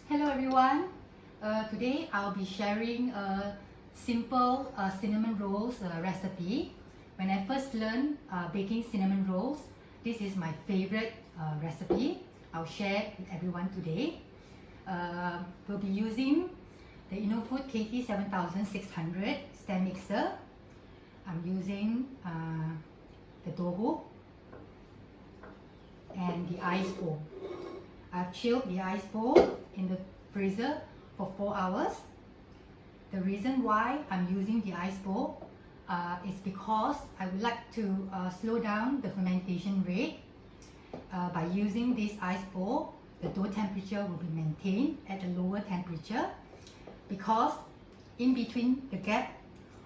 Hello everyone. Today I'll be sharing a simple cinnamon rolls recipe. When I first learned baking cinnamon rolls, this is my favorite recipe. I'll share with everyone today. We'll be using the InnoFood KT7600 stand mixer. I'm using the dough hook and the ice bowl. I've chilled the ice bowl in the freezer for 4 hours. The reason why I'm using the ice bowl is because I would like to slow down the fermentation rate. By using this ice bowl, the dough temperature will be maintained at a lower temperature because in between the gap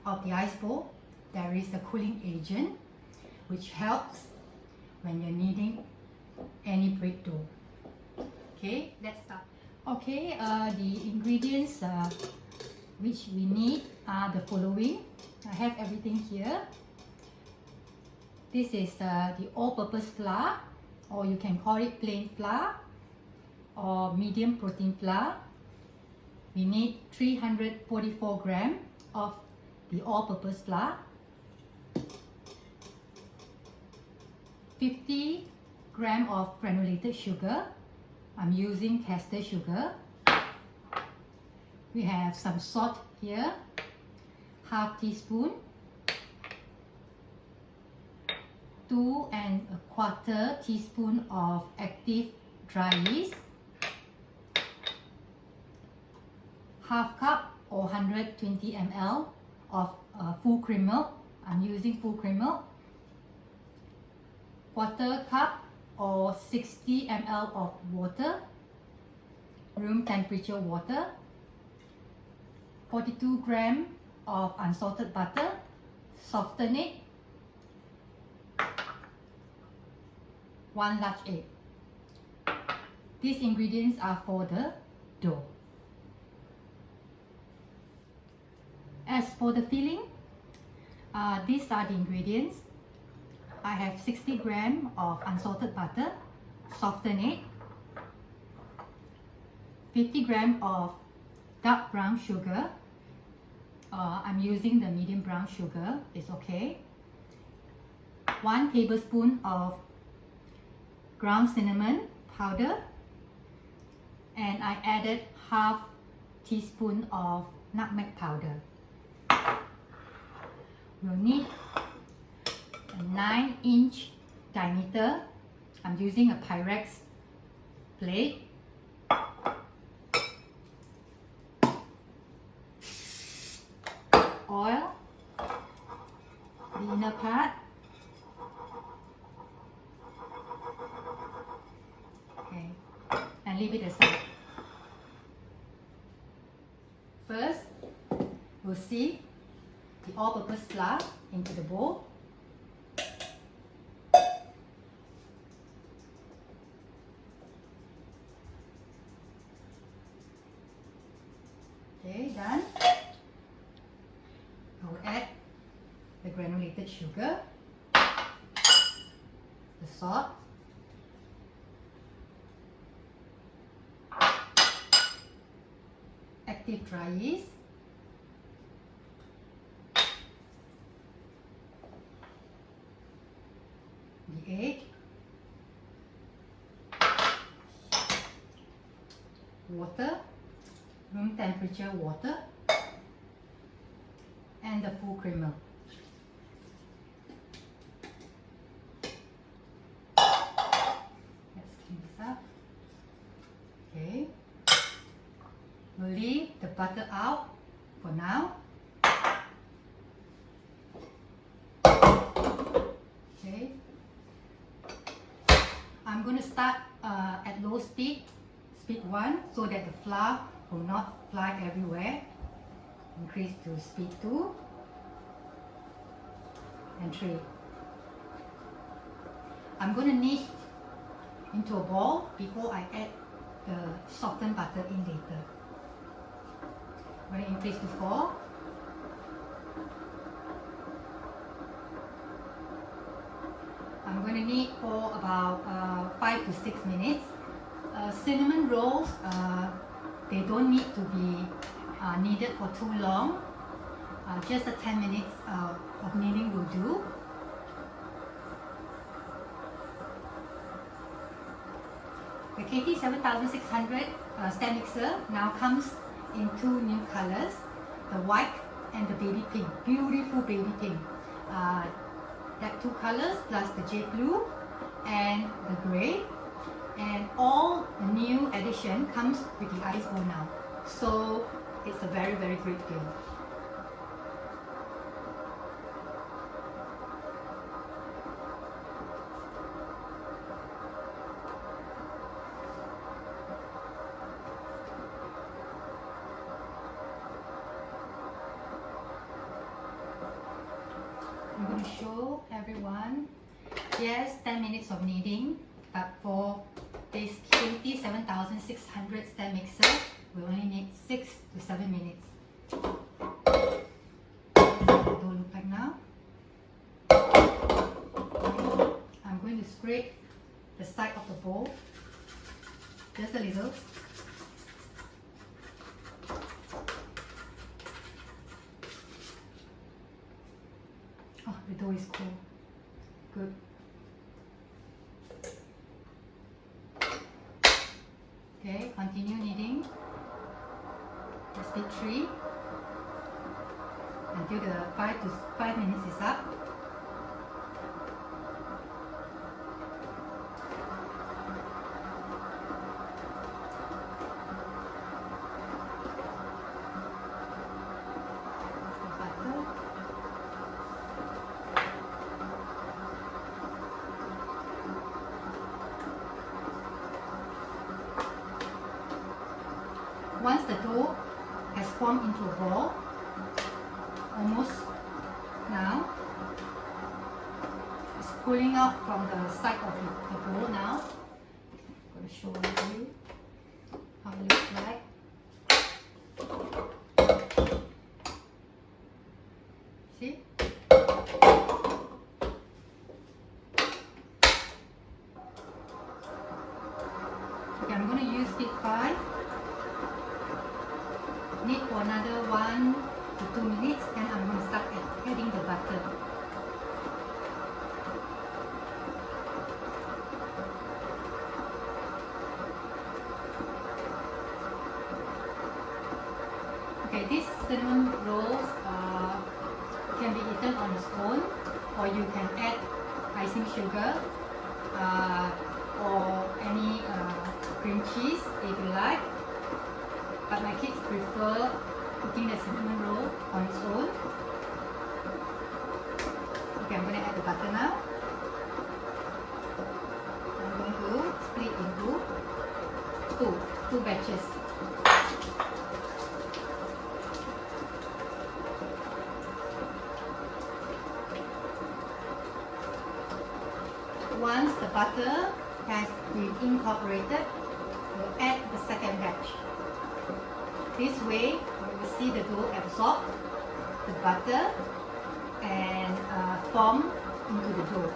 of the ice bowl there is a cooling agent which helps when you're kneading any bread dough. Okay, let's start. Okay, the ingredients which we need are the following. I have everything here. This is the all-purpose flour, or you can call it plain flour or medium protein flour. We need 344 grams of the all-purpose flour, 50 grams of granulated sugar. I'm using caster sugar. We have some salt here, half teaspoon, 2 1/4 teaspoon of active dry yeast, half cup or 120 ml of full cream milk. I'm using full cream milk, 1/4 cup or 60 ml of water, room temperature water, 42 grams of unsalted butter, soften it, 1 large egg. These ingredients are for the dough. As for the filling, these are the ingredients. I have 60 grams of unsalted butter, soften it, 50 grams of dark brown sugar. I'm using the medium brown sugar, it's okay. 1 tablespoon of ground cinnamon powder, and I added half teaspoon of nutmeg powder. We'll need a 9-inch diameter. I'm using a Pyrex plate. Oil, the inner part. Okay, and leave it aside. First, we'll sieve the all-purpose flour into the bowl. Okay, done. I'll add the granulated sugar, the salt, active dry yeast, the egg, water, room temperature water, and the full cream milk. Let's clean this up. Okay. We'll leave the butter out for now. Okay. I'm going to start at low speed, speed 1, so that the flour will not fly everywhere. Increase to speed 2 and 3. I'm going to knead into a ball before I add the softened butter in later. I'm going to increase to 4. I'm going to knead for about 5 to 6 minutes. Cinnamon rolls They don't need to be kneaded for too long. Just 10 minutes of kneading will do. The KT 7600 stand mixer now comes in two new colors, the white and the baby pink, beautiful baby pink. That two colors plus the jade blue and the grey, and all the new addition comes with the ice bowl now. So it's a very, very great deal. I'm going to show everyone, yes, 10 minutes of kneading, but for this KT 7600 stand mixer, we only need 6 to 7 minutes. This is what the dough looks like now. I'm going to scrape the side of the bowl, just a little. Oh, the dough is cool. Good. Okay, continue kneading. The speed 3 until the 5 minutes is up. Once the dough has formed into a ball, almost now, it's pulling out from the side of the bowl now. I'm going to show you how it looks like. See? Okay, I'm going to use speed 5. Knead for another 1 to 2 minutes, and I'm going to start adding the butter. Okay, these cinnamon rolls can be eaten on its own, or you can add icing sugar or any cream cheese if you like. But my kids prefer cooking the cinnamon roll on its own. Okay, I'm going to add the butter now. I'm going to split into two batches. Once the butter has been incorporated, we'll add the second batch. This way, you will see the dough absorb the butter and form into the dough.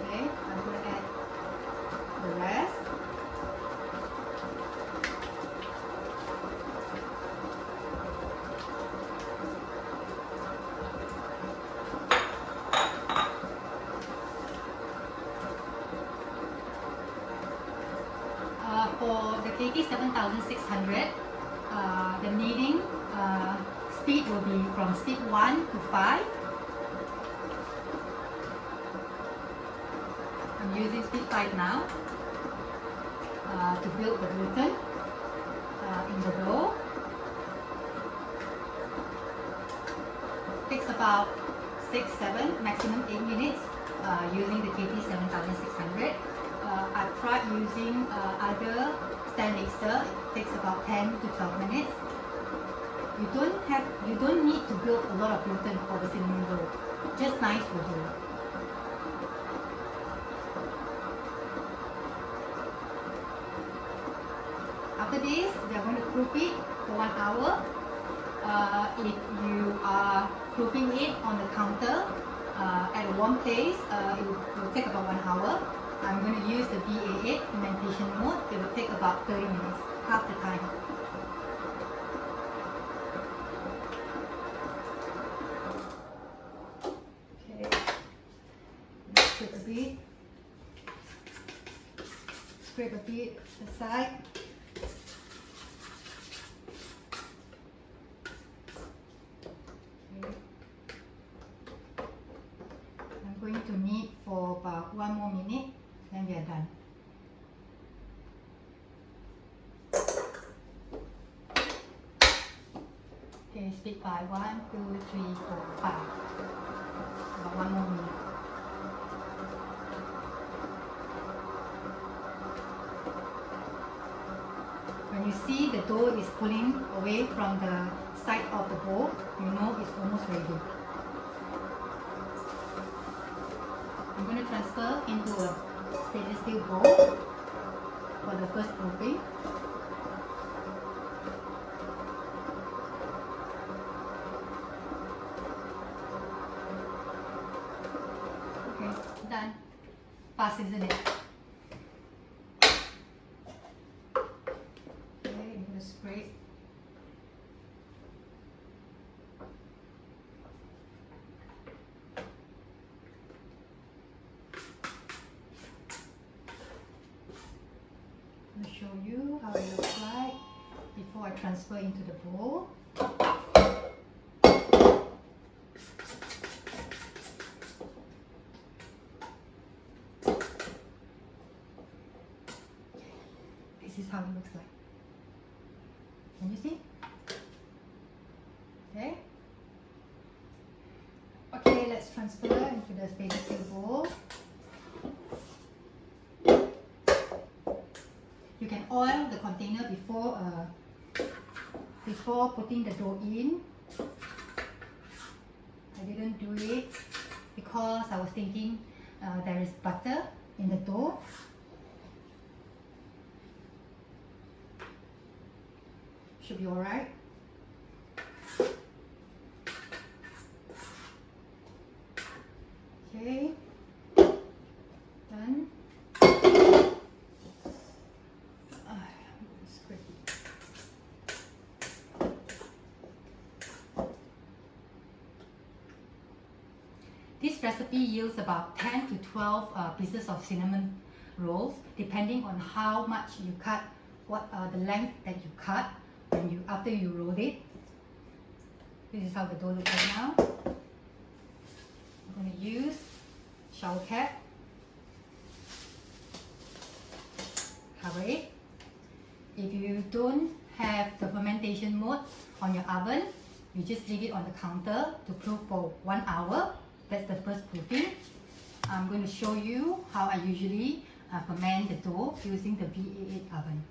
Okay, I'm going to add the rest. For the KT 7600, the kneading speed will be from speed 1 to 5. I'm using speed 5 now to build the gluten in the dough. Takes about 6, 7, maximum 8 minutes using the KT 7600. I've tried using other stand mixer. It takes about 10 to 12 minutes. You don't need to build a lot of gluten for the cinnamon roll. Just nice will do. After this, we are going to cook it for 1 hour If you are proofing it on the counter at a warm place, it will take about 1 hour. I'm going to use the VA8 fermentation mode. It will take about 30 minutes, half the time. Okay, let's scrape a bit. Scrape a bit aside. Okay. I'm going to knead for about 1 more minute, then we are done. Okay, speed by 1, 2, 3, 4, 5. About 1 more minute. When you see the dough is pulling away from the side of the bowl, you know it's almost ready. I'm going to transfer into a stainless steel bowl for the first proofing. Okay, done. Fast, isn't it? Great. I'll show you how it looks like before I transfer into the bowl. This is how it looks like. Can you see? Okay. Okay, let's transfer into the stainless steel bowl. You can oil the container before putting the dough in. I didn't do it because I was thinking there is butter in the dough. Should be alright. Okay, done. This recipe yields about 10 to 12 pieces of cinnamon rolls, depending on how much you cut, the length that you cut after you rolled it. This is how the dough looks like now. I'm going to use shower cap, cover it. If you don't have the fermentation mode on your oven, you just leave it on the counter to proof for 1 hour. That's the first proofing. I'm going to show you how I usually ferment the dough using the VA8 oven.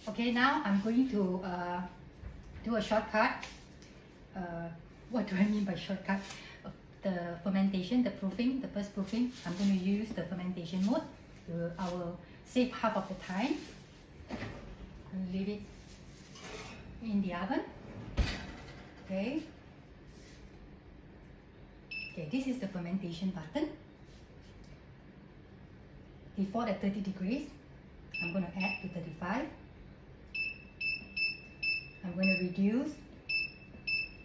Okay, now I'm going to do a shortcut. What do I mean by shortcut? The fermentation, the proofing, the first proofing, I'm going to use the fermentation mode. I will save half of the time. I'll leave it in the oven. Okay. Okay, this is the fermentation button. Default at 30 degrees. I'm going to add to 35. I'm going to reduce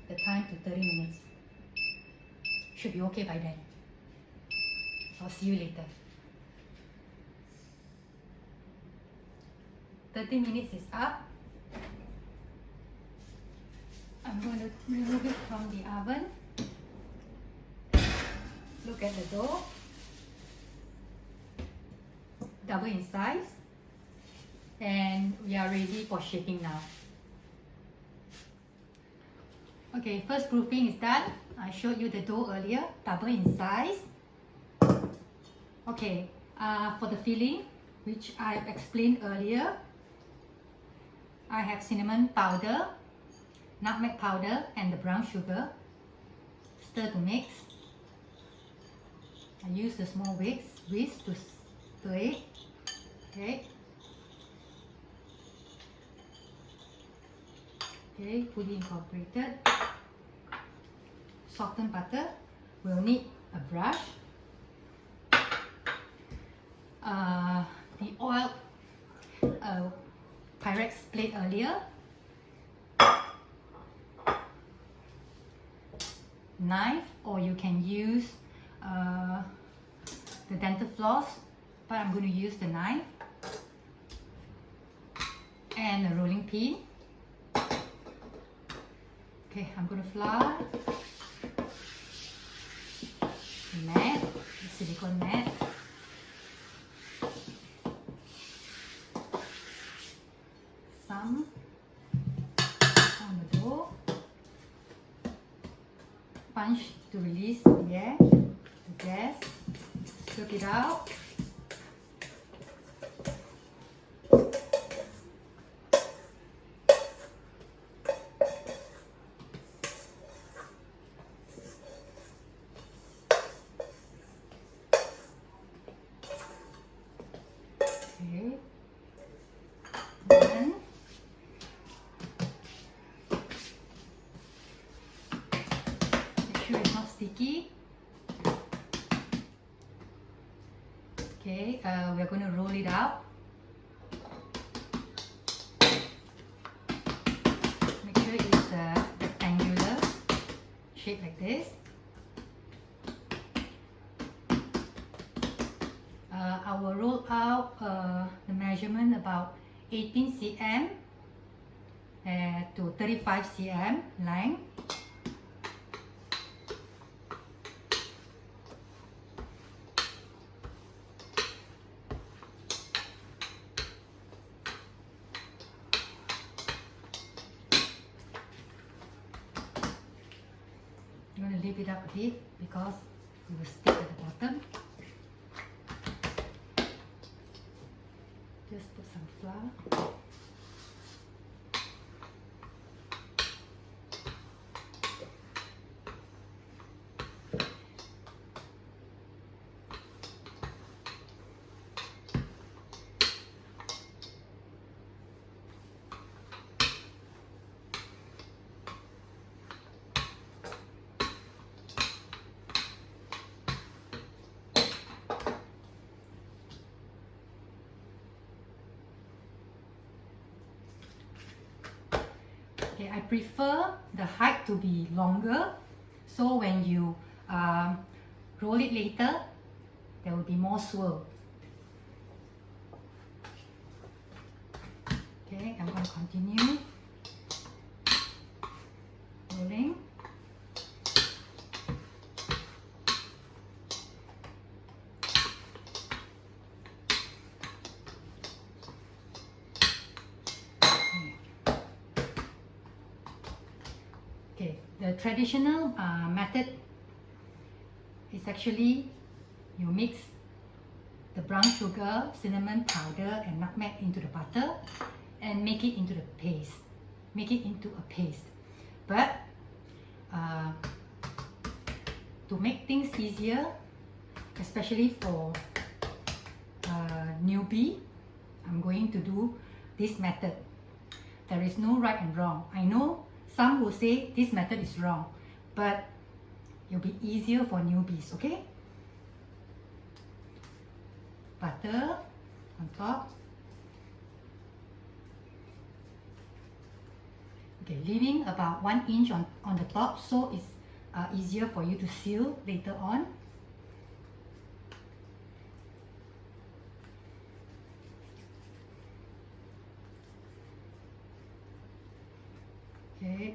the time to 30 minutes. Should be okay by then. I'll see you later. 30 minutes is up. I'm going to remove it from the oven. Look at the dough. Double in size. And we are ready for shaping now. Okay, first proofing is done. I showed you the dough earlier, double in size. Okay, for the filling, which I explained earlier, I have cinnamon powder, nutmeg powder, and the brown sugar. Stir to mix. I use the small whisk to stir it. Okay. Okay, fully incorporated. Softened butter. We'll need a brush. The oil Pyrex plate earlier. Knife, or you can use the dental floss, but I'm going to use the knife. And a rolling pin. Okay, I'm going to flour the mat, the silicone mat. Some on the dough. Punch to release the air, the gas. Scoop it out. Okay. Then make sure it's not sticky. Okay, we're going to roll it out. Make sure it's rectangular shape like this. I will roll out the measurement about 18 cm to 35 cm length. I'm going to leave it up a bit because it will stick at the bottom. Just put some flour. Okay, I prefer the height to be longer, so when you roll it later, there will be more swirl. Okay, I'm going to continue rolling. Okay, the traditional method is actually you mix the brown sugar, cinnamon powder and nutmeg into the butter and make it into the paste. Make it into a paste. But to make things easier, especially for newbie, I'm going to do this method. There is no right and wrong. I know some will say this method is wrong, but it'll be easier for newbies, okay? Butter on top. Okay, leaving about 1 inch on the top so it's easier for you to seal later on. Okay,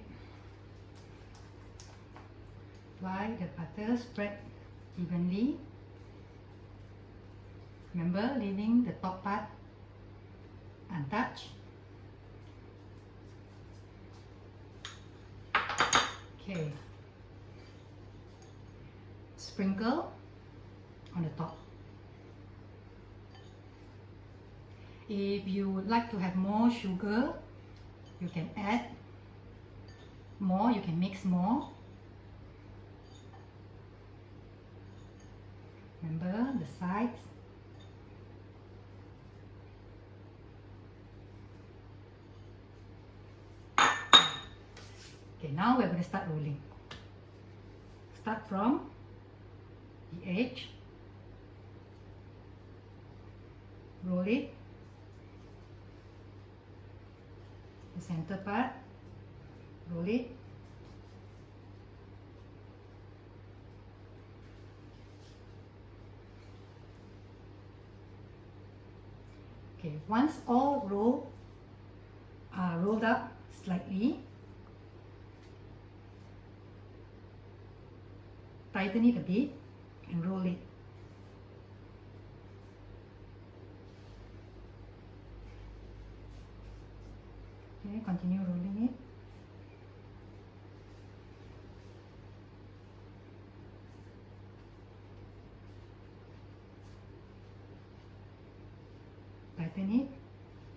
apply the butter, spread evenly. Remember, leaving the top part untouched. Okay, sprinkle on the top. If you would like to have more sugar, you can add more, you can mix more. Remember the sides. Okay, now we're going to start rolling. Start from the edge, roll it, the center part, roll it, okay, once all rolled up slightly, tighten it a bit and roll it. Okay, continue rolling it.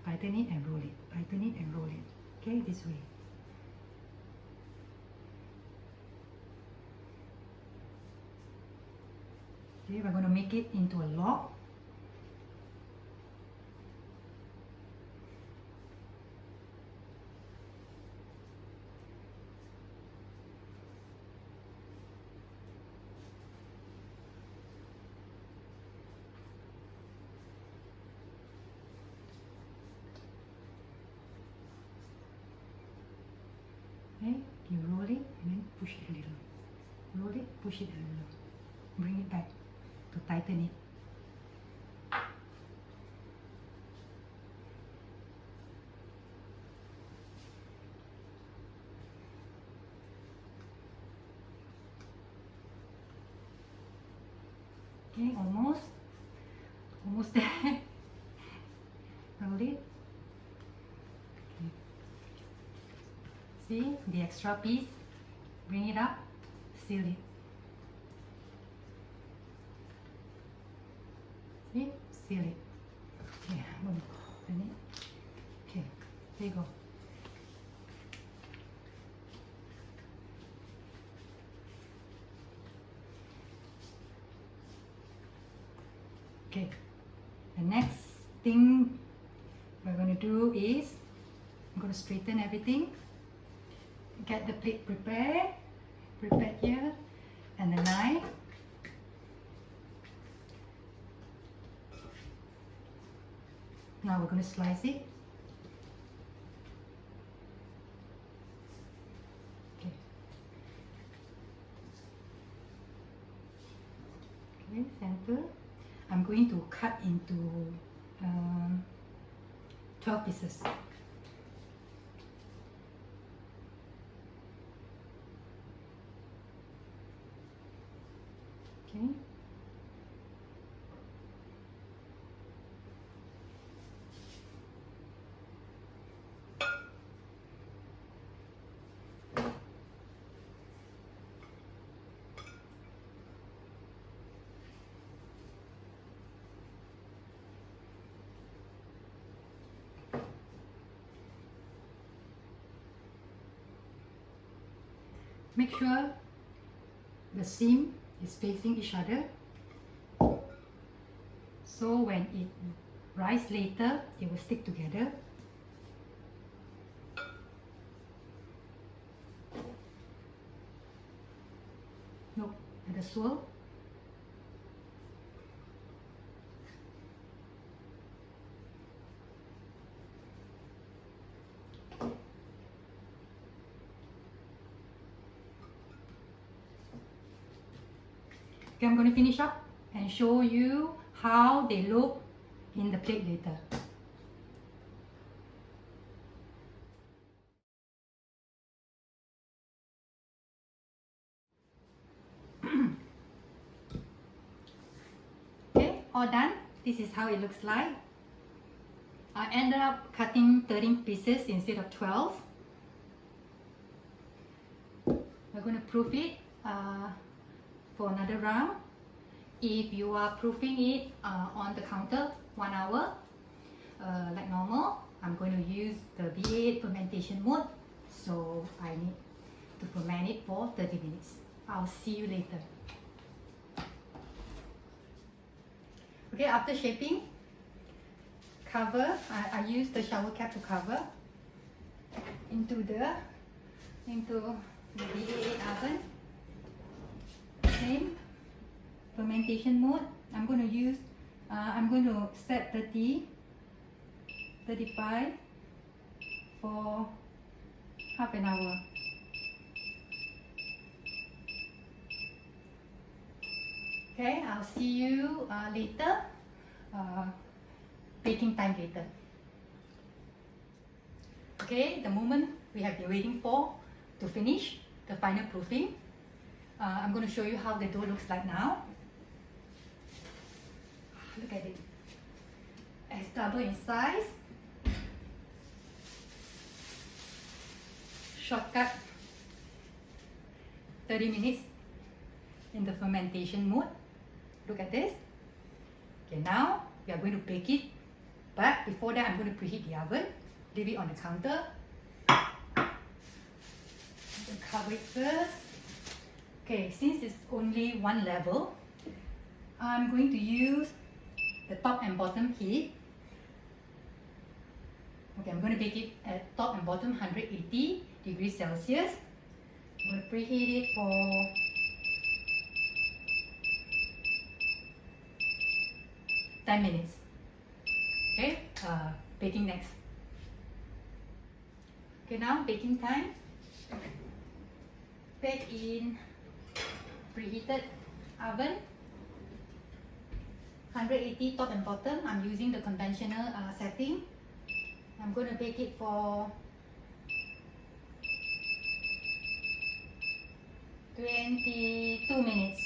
Tighten it and roll it. Tighten it and roll it. Okay, this way. Okay, we're going to make it into a log. Okay, you roll it and then push it a little. Roll it, push it a little. Bring it back to tighten it. Okay, almost there. Roll it. Okay. See the extra piece? Bring it up, seal it. See? Seal it. Okay, boom. Open it. Okay, there you go. Okay, the next thing we're going to do is I'm going to straighten everything. Get the plate prepared here, and the knife. Now we're going to slice it. Okay. Okay, center. I'm going to cut into 12 pieces. Okay. Make sure the seam is facing each other, so when it rises later, it will stick together. Look at the swirl. Okay, I'm going to finish up and show you how they look in the plate later. Okay, all done. This is how it looks like. I ended up cutting 13 pieces instead of 12. We're going to proof it for another round. If you are proofing it on the counter 1 hour, like normal, I'm going to use the V8 fermentation mode, so I need to ferment it for 30 minutes. I'll see you later. Okay, after shaping, cover, I use the shower cap to cover into into the D88 oven. Same fermentation mode. I'm going to set 30, 35 for half an hour. Okay, I'll see you later, baking time later. Okay, the moment we have been waiting for to finish the final proofing. I'm going to show you how the dough looks like now. Look at it. It's double in size. Shortcut 30 minutes in the fermentation mode. Look at this. Okay, now we are going to bake it, but before that I'm going to preheat the oven. Leave it on the counter. Cover it first. Okay, since it's only one level, I'm going to use the top and bottom heat. Okay, I'm going to bake it at top and bottom 180 degrees Celsius. I'm going to preheat it for 10 minutes. Okay, baking next. Okay, now baking time. Bake in preheated oven 180 top and bottom. I'm using the conventional setting. I'm going to bake it for 22 minutes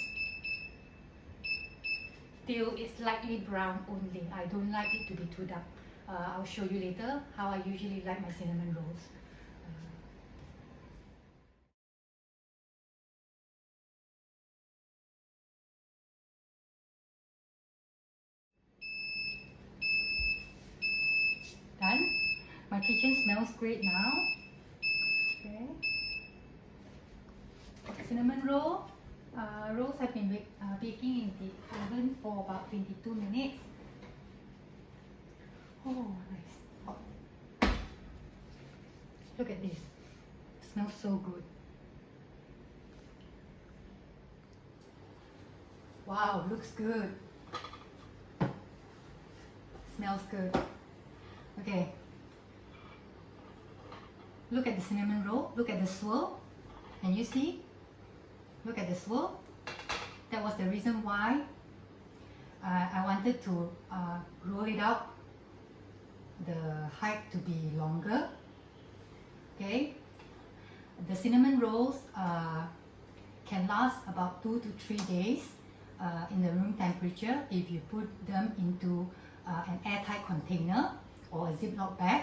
till it's slightly brown only. I don't like it to be too dark. I'll show you later how I usually like my cinnamon rolls. Done. My kitchen smells great now. Okay. Cinnamon roll. Rolls have been baking in the oven for about 22 minutes. Oh, nice. Oh. Look at this. It smells so good. Wow, looks good. Smells good. Okay. Look at the cinnamon roll. Look at the swirl. And you see? Look at the swirl. That was the reason why I wanted to roll it out, the height to be longer. Okay. The cinnamon rolls can last about 2 to 3 days in the room temperature if you put them into an airtight container or a Ziploc bag,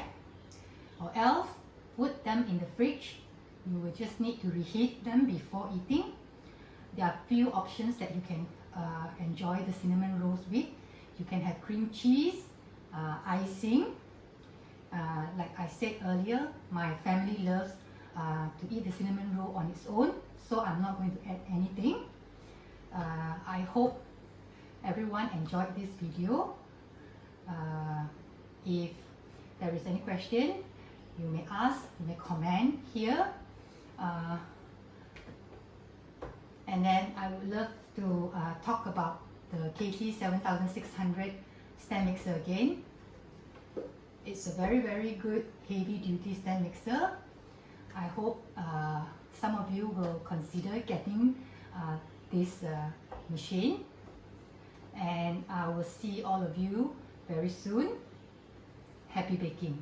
or else put them in the fridge. You will just need to reheat them before eating. There are few options that you can enjoy the cinnamon rolls with. You can have cream cheese, icing. Like I said earlier, my family loves to eat the cinnamon roll on its own, so I'm not going to add anything. I hope everyone enjoyed this video. If there is any question, you may ask, you may comment here. And then I would love to talk about the KT 7600 stand mixer again. It's a very, very good heavy duty stand mixer. I hope some of you will consider getting this machine. And I will see all of you very soon. Happy baking!